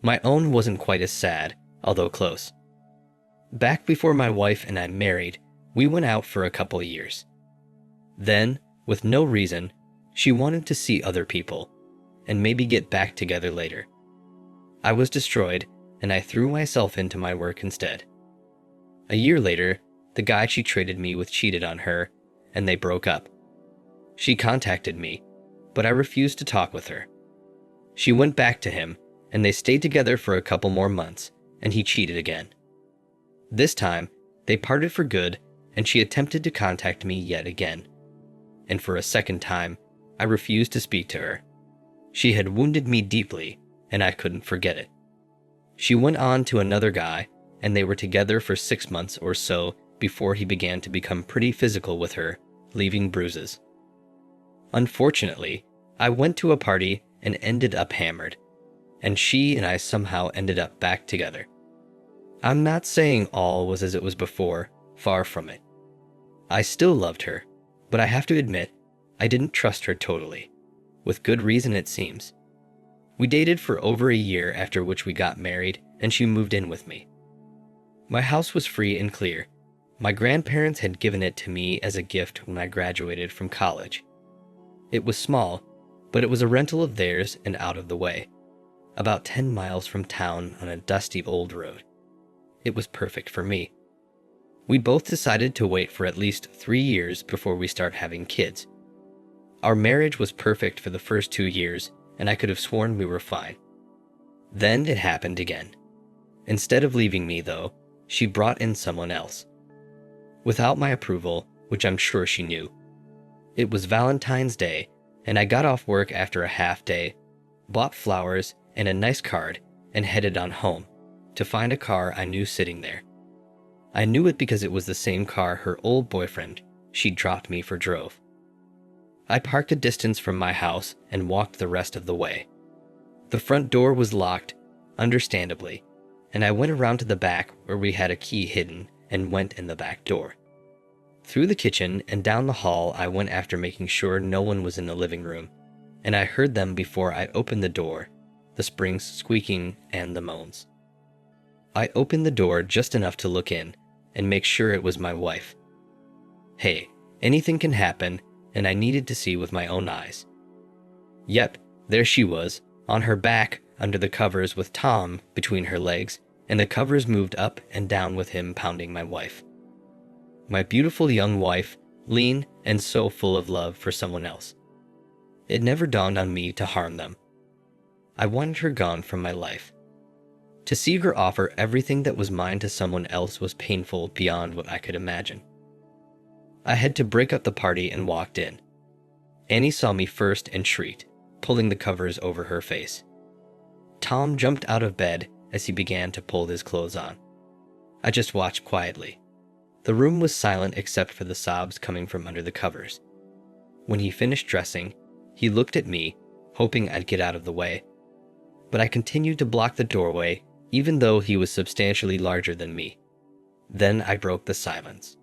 My own wasn't quite as sad, although close. Back before my wife and I married, we went out for a couple years. Then, with no reason, she wanted to see other people, and maybe get back together later. I was destroyed, and I threw myself into my work instead. A year later, the guy she traded me with cheated on her, and they broke up. She contacted me, but I refused to talk with her. She went back to him, and they stayed together for a couple more months, and he cheated again. This time, they parted for good, and she attempted to contact me yet again. And for a second time, I refused to speak to her. She had wounded me deeply, and I couldn't forget it. She went on to another guy, and they were together for 6 months or so before he began to become pretty physical with her, leaving bruises. Unfortunately, I went to a party and ended up hammered, and she and I somehow ended up back together. I'm not saying all was as it was before, far from it. I still loved her, but I have to admit, I didn't trust her totally, with good reason it seems. We dated for over a year, after which we got married, and she moved in with me. My house was free and clear. My grandparents had given it to me as a gift when I graduated from college. It was small, but it was a rental of theirs and out of the way, about 10 miles from town on a dusty old road. It was perfect for me. We both decided to wait for at least 3 years before we start having kids. Our marriage was perfect for the first 2 years, and I could have sworn we were fine. Then it happened again. Instead of leaving me, though, she brought in someone else. Without my approval, which I'm sure she knew. It was Valentine's Day, and I got off work after a half day, bought flowers and a nice card, and headed on home to find a car I knew sitting there. I knew it because it was the same car her old boyfriend she dropped me for drove. I parked a distance from my house and walked the rest of the way. The front door was locked, understandably, and I went around to the back where we had a key hidden and went in the back door. Through the kitchen and down the hall I went after making sure no one was in the living room, and I heard them before I opened the door, the springs squeaking and the moans. I opened the door just enough to look in and make sure it was my wife. Hey, anything can happen, and I needed to see with my own eyes. Yep, there she was, on her back under the covers with Tom between her legs, and the covers moved up and down with him pounding my wife. My beautiful young wife, lean and so full of love for someone else. It never dawned on me to harm them. I wanted her gone from my life. To see her offer everything that was mine to someone else was painful beyond what I could imagine. I had to break up the party and walked in. Annie saw me first and shrieked, pulling the covers over her face. Tom jumped out of bed as he began to pull his clothes on. I just watched quietly. The room was silent except for the sobs coming from under the covers. When he finished dressing, he looked at me, hoping I'd get out of the way. But I continued to block the doorway, even though he was substantially larger than me. Then I broke the silence.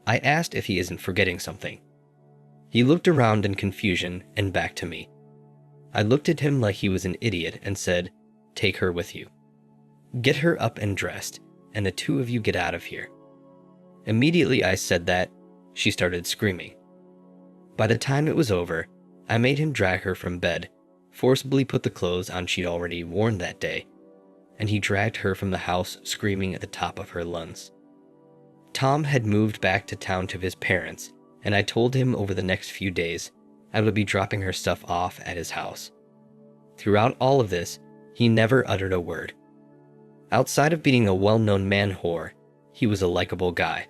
I asked if he isn't forgetting something. He looked around in confusion and back to me. I looked at him like he was an idiot and said, "Take her with you. Get her up and dressed, and the two of you get out of here." Immediately I said that, she started screaming. By the time it was over, I made him drag her from bed, forcibly put the clothes on she'd already worn that day, and he dragged her from the house screaming at the top of her lungs. Tom had moved back to town to his parents, and I told him over the next few days I would be dropping her stuff off at his house. Throughout all of this, he never uttered a word. Outside of being a well-known man whore, he was a likable guy.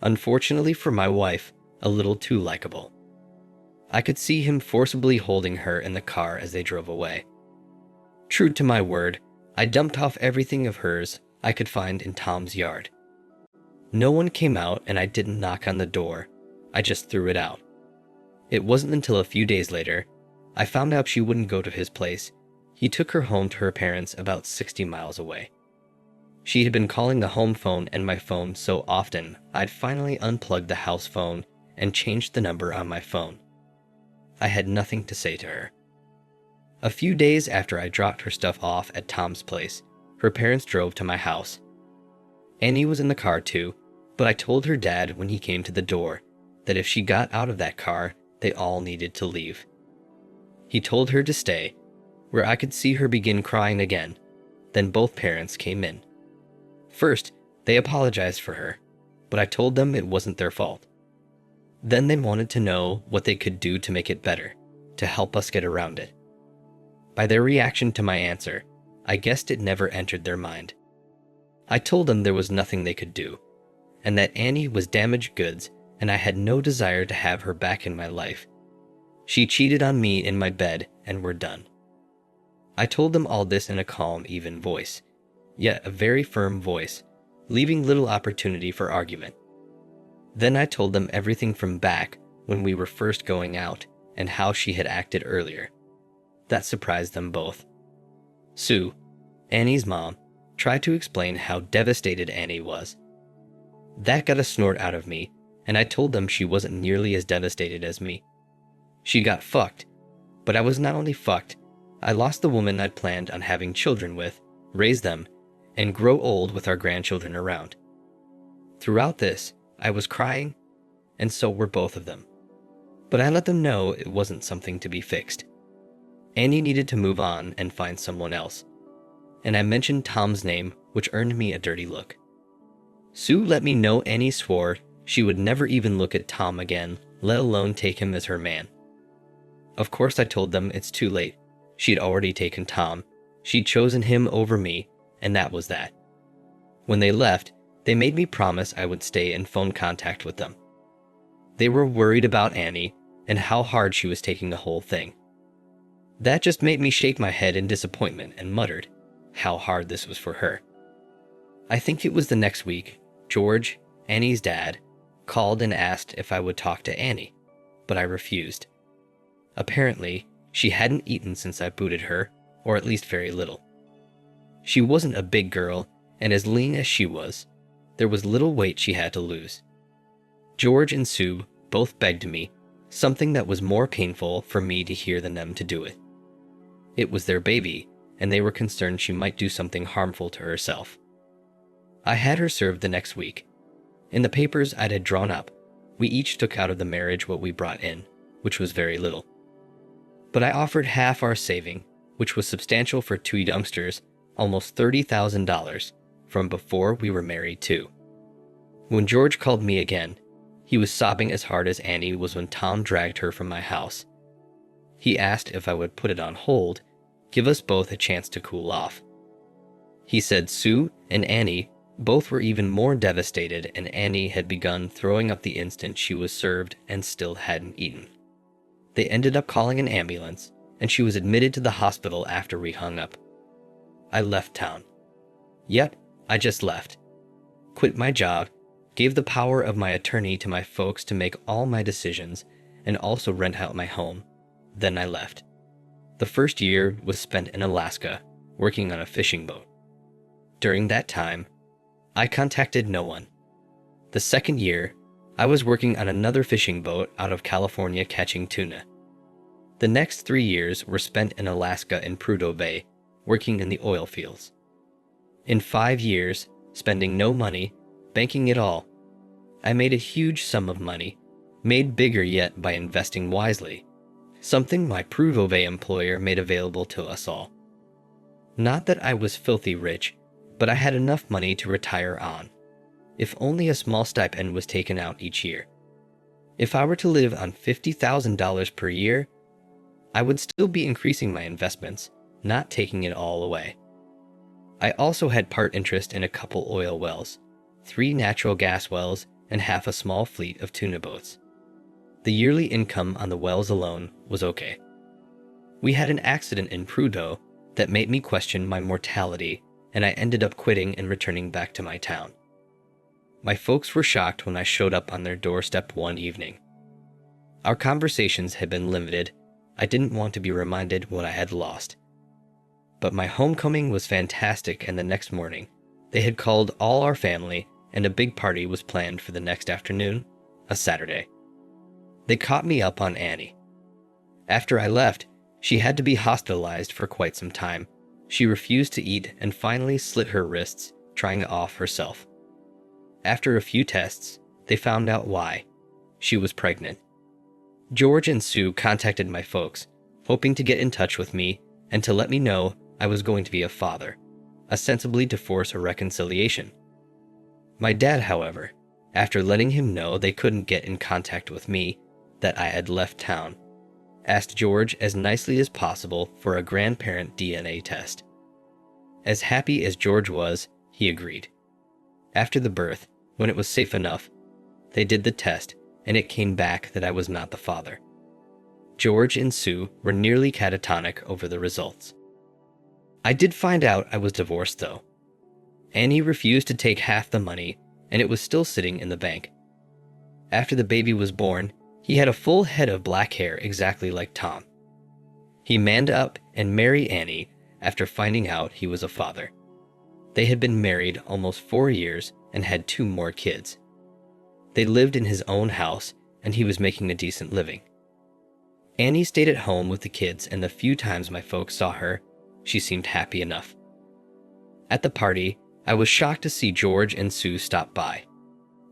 Unfortunately for my wife, a little too likable. I could see him forcibly holding her in the car as they drove away. True to my word, I dumped off everything of hers I could find in Tom's yard. No one came out and I didn't knock on the door, I just threw it out. It wasn't until a few days later, I found out she wouldn't go to his place. He took her home to her parents about 60 miles away. She had been calling the home phone and my phone so often, I'd finally unplugged the house phone and changed the number on my phone. I had nothing to say to her. A few days after I dropped her stuff off at Tom's place, her parents drove to my house. Annie was in the car too, but I told her dad when he came to the door that if she got out of that car, they all needed to leave. He told her to stay, where I could see her begin crying again. Then both parents came in. First, they apologized for her, but I told them it wasn't their fault. Then they wanted to know what they could do to make it better, to help us get around it. By their reaction to my answer, I guessed it never entered their mind. I told them there was nothing they could do, and that Annie was damaged goods and I had no desire to have her back in my life. She cheated on me in my bed and we're done. I told them all this in a calm, even voice, yet a very firm voice, leaving little opportunity for argument. Then I told them everything from back when we were first going out and how she had acted earlier. That surprised them both. Sue, Annie's mom, tried to explain how devastated Annie was. That got a snort out of me, and I told them she wasn't nearly as devastated as me. She got fucked, but I was not only fucked, I lost the woman I'd planned on having children with, raise them, and grow old with our grandchildren around. Throughout this, I was crying, and so were both of them. But I let them know it wasn't something to be fixed. Annie needed to move on and find someone else, and I mentioned Tom's name, which earned me a dirty look. Sue let me know Annie swore she would never even look at Tom again, let alone take him as her man. Of course I told them it's too late. She'd already taken Tom, she'd chosen him over me, and that was that. When they left, they made me promise I would stay in phone contact with them. They were worried about Annie and how hard she was taking the whole thing. That just made me shake my head in disappointment and muttered how hard this was for her. I think it was the next week, George, Annie's dad, called and asked if I would talk to Annie, but I refused. Apparently, she hadn't eaten since I booted her, or at least very little. She wasn't a big girl, and as lean as she was, there was little weight she had to lose. George and Sue both begged me, something that was more painful for me to hear than them to do it. It was their baby, and they were concerned she might do something harmful to herself. I had her served the next week. In the papers I had drawn up, we each took out of the marriage what we brought in, which was very little. But I offered half our saving, which was substantial for two youngsters, almost $30,000, from before we were married too. When George called me again, he was sobbing as hard as Annie was when Tom dragged her from my house. He asked if I would put it on hold, give us both a chance to cool off. He said Sue and Annie both were even more devastated, and Annie had begun throwing up the instant she was served and still hadn't eaten. They ended up calling an ambulance, and she was admitted to the hospital after we hung up. I left town. Yep, I just left. Quit my job, gave the power of my attorney to my folks to make all my decisions, and also rent out my home. Then I left. The first year was spent in Alaska, working on a fishing boat. During that time, I contacted no one. The second year, I was working on another fishing boat out of California catching tuna. The next 3 years were spent in Alaska in Prudhoe Bay, working in the oil fields. In 5 years, spending no money, banking it all, I made a huge sum of money, made bigger yet by investing wisely, something my Prudhoe Bay employer made available to us all. Not that I was filthy rich, but I had enough money to retire on, if only a small stipend was taken out each year. If I were to live on $50,000 per year, I would still be increasing my investments, not taking it all away. I also had part interest in a couple oil wells, 3 natural gas wells, and half a small fleet of tuna boats. The yearly income on the wells alone was okay. We had an accident in Prudhoe that made me question my mortality, and I ended up quitting and returning back to my town. My folks were shocked when I showed up on their doorstep one evening. Our conversations had been limited. I didn't want to be reminded what I had lost. But my homecoming was fantastic, and the next morning, they had called all our family, and a big party was planned for the next afternoon, a Saturday. They caught me up on Annie. After I left, She had to be hospitalized for quite some time. She refused to eat and finally slit her wrists trying to off herself. After a few tests, they found out why. She was pregnant. George and Sue contacted my folks, hoping to get in touch with me and to let me know I was going to be a father, ostensibly to force a reconciliation. My dad, however, after letting him know they couldn't get in contact with me, that I had left town, asked George as nicely as possible for a grandparent DNA test. As happy as George was, he agreed. After the birth, when it was safe enough, they did the test and it came back that I was not the father. George and Sue were nearly catatonic over the results. I did find out I was divorced though. Annie refused to take half the money and it was still sitting in the bank. After the baby was born, he had a full head of black hair exactly like Tom. He manned up and married Annie after finding out he was a father. They had been married almost 4 years and had 2 more kids. They lived in his own house and he was making a decent living. Annie stayed at home with the kids and the few times my folks saw her, she seemed happy enough. At the party, I was shocked to see George and Sue stop by.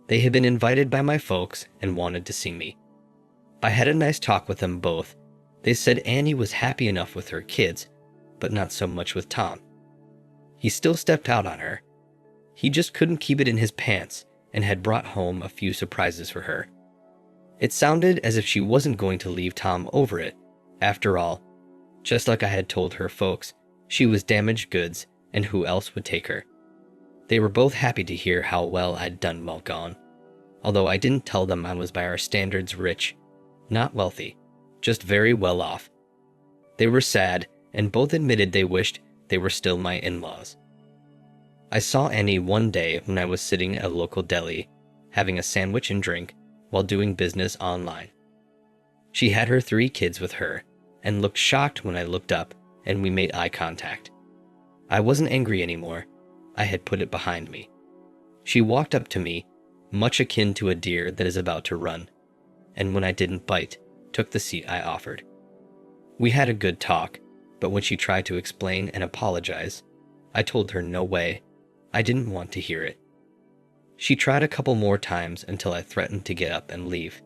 They had been invited by my folks and wanted to see me. I had a nice talk with them both. They said Annie was happy enough with her kids, but not so much with Tom. He still stepped out on her. He just couldn't keep it in his pants and had brought home a few surprises for her. It sounded as if she wasn't going to leave Tom over it. After all, just like I had told her folks, she was damaged goods and who else would take her? They were both happy to hear how well I'd done while gone, although I didn't tell them I was by our standards rich, not wealthy, just very well off. They were sad and both admitted they wished they were still my in-laws. I saw Annie one day when I was sitting at a local deli, having a sandwich and drink while doing business online. She had her 3 kids with her and looked shocked when I looked up and we made eye contact. I wasn't angry anymore. I had put it behind me. She walked up to me, much akin to a deer that is about to run, and when I didn't bite, took the seat I offered. We had a good talk, but when she tried to explain and apologize, I told her no way. I didn't want to hear it. She tried a couple more times until I threatened to get up and leave.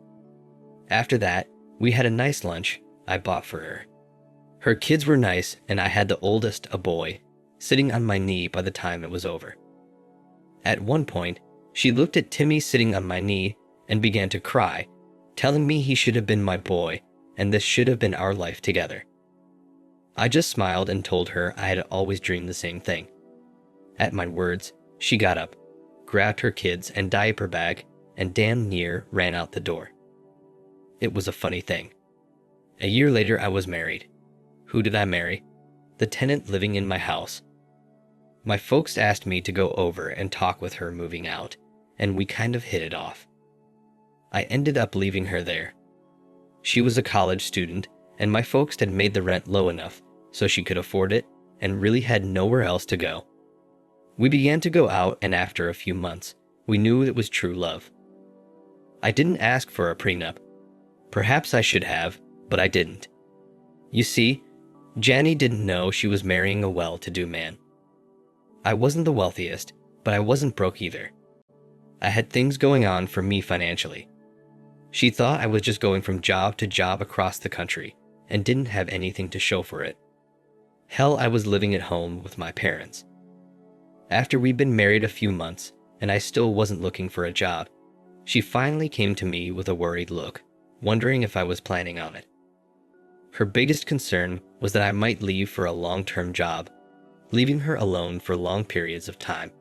After that, we had a nice lunch I bought for her. Her kids were nice, and I had the oldest, a boy, sitting on my knee by the time it was over. At one point, she looked at Timmy sitting on my knee and began to cry, telling me he should have been my boy and this should have been our life together. I just smiled and told her I had always dreamed the same thing. At my words, she got up, grabbed her kids and diaper bag, and damn near ran out the door. It was a funny thing. A year later, I was married. Who did I marry? The tenant living in my house. My folks asked me to go over and talk with her moving out, and we kind of hit it off. I ended up leaving her there. She was a college student, and my folks had made the rent low enough so she could afford it and really had nowhere else to go. We began to go out, and after a few months, we knew it was true love. I didn't ask for a prenup. Perhaps I should have, but I didn't. You see, Janny didn't know she was marrying a well-to-do man. I wasn't the wealthiest, but I wasn't broke either. I had things going on for me financially. She thought I was just going from job to job across the country and didn't have anything to show for it. Hell, I was living at home with my parents. After we'd been married a few months and I still wasn't looking for a job, she finally came to me with a worried look, wondering if I was planning on it. Her biggest concern was that I might leave for a long-term job, leaving her alone for long periods of time.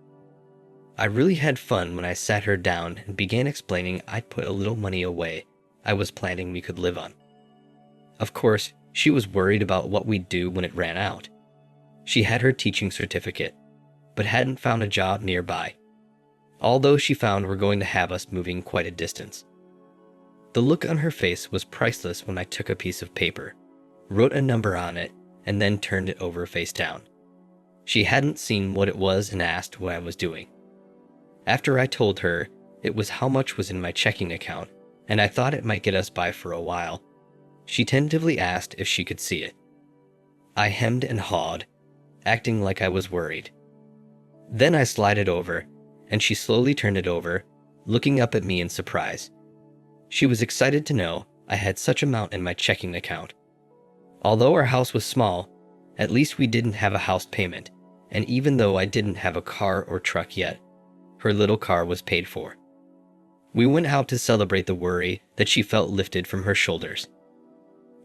I really had fun when I sat her down and began explaining I'd put a little money away I was planning we could live on. Of course, she was worried about what we'd do when it ran out. She had her teaching certificate, but hadn't found a job nearby, although she found we're going to have us moving quite a distance. The look on her face was priceless when I took a piece of paper, wrote a number on it, and then turned it over face down. She hadn't seen what it was and asked what I was doing. After I told her it was how much was in my checking account, and I thought it might get us by for a while, she tentatively asked if she could see it. I hemmed and hawed, acting like I was worried. Then I slid it over, and she slowly turned it over, looking up at me in surprise. She was excited to know I had such amount in my checking account. Although our house was small, at least we didn't have a house payment, and even though I didn't have a car or truck yet, her little car was paid for. We went out to celebrate the worry that she felt lifted from her shoulders.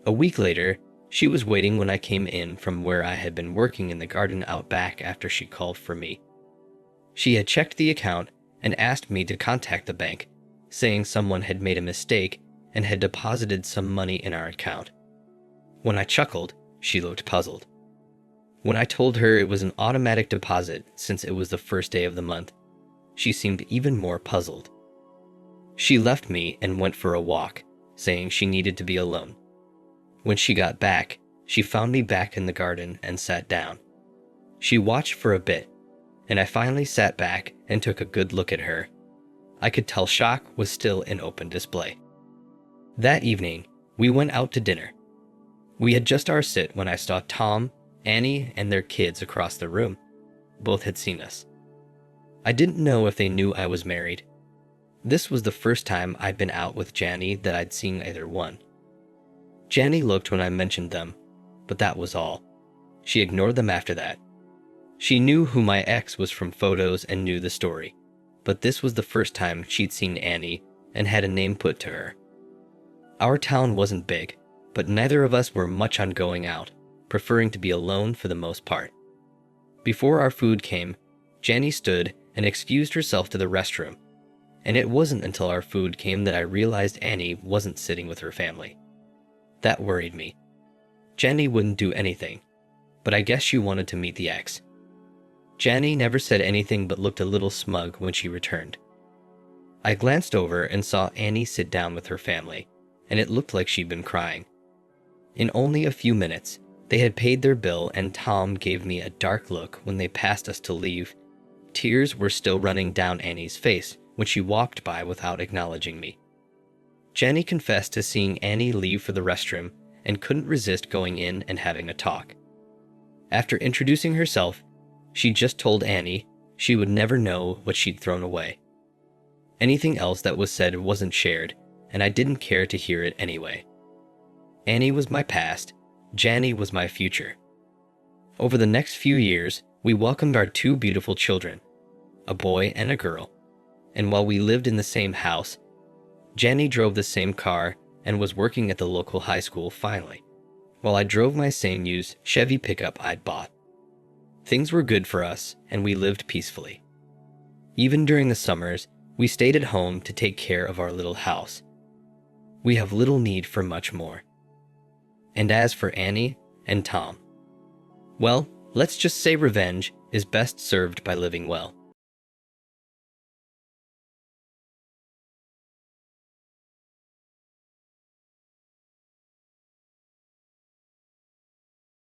A week later, she was waiting when I came in from where I had been working in the garden out back after she called for me. She had checked the account and asked me to contact the bank, saying someone had made a mistake and had deposited some money in our account. When I chuckled, she looked puzzled. When I told her it was an automatic deposit since it was the first day of the month, she seemed even more puzzled. She left me and went for a walk, saying she needed to be alone. When she got back, she found me back in the garden and sat down. She watched for a bit, and I finally sat back and took a good look at her. I could tell shock was still in open display. That evening, we went out to dinner. We had just our sit when I saw Tom, Annie, and their kids across the room. Both had seen us. I didn't know if they knew I was married. This was the first time I'd been out with Janny that I'd seen either one. Janny looked when I mentioned them, but that was all. She ignored them after that. She knew who my ex was from photos and knew the story, but this was the first time she'd seen Annie and had a name put to her. Our town wasn't big, but neither of us were much on going out, preferring to be alone for the most part. Before our food came, Janny stood and excused herself to the restroom, and it wasn't until our food came that I realized Annie wasn't sitting with her family. That worried me. Janny wouldn't do anything, but I guess she wanted to meet the ex. Janny never said anything but looked a little smug when she returned. I glanced over and saw Annie sit down with her family, and it looked like she'd been crying. In only a few minutes, they had paid their bill and Tom gave me a dark look when they passed us to leave. Tears were still running down Annie's face when she walked by without acknowledging me. Janny confessed to seeing Annie leave for the restroom and couldn't resist going in and having a talk. After introducing herself, she just told Annie she would never know what she'd thrown away. Anything else that was said wasn't shared, and I didn't care to hear it anyway. Annie was my past, Janny was my future. Over the next few years, we welcomed our two beautiful children, a boy and a girl, and while we lived in the same house, Janny drove the same car and was working at the local high school finally, while I drove my same used Chevy pickup I'd bought. Things were good for us, and we lived peacefully. Even during the summers, we stayed at home to take care of our little house. We have little need for much more. And as for Annie and Tom, well, let's just say revenge is best served by living well.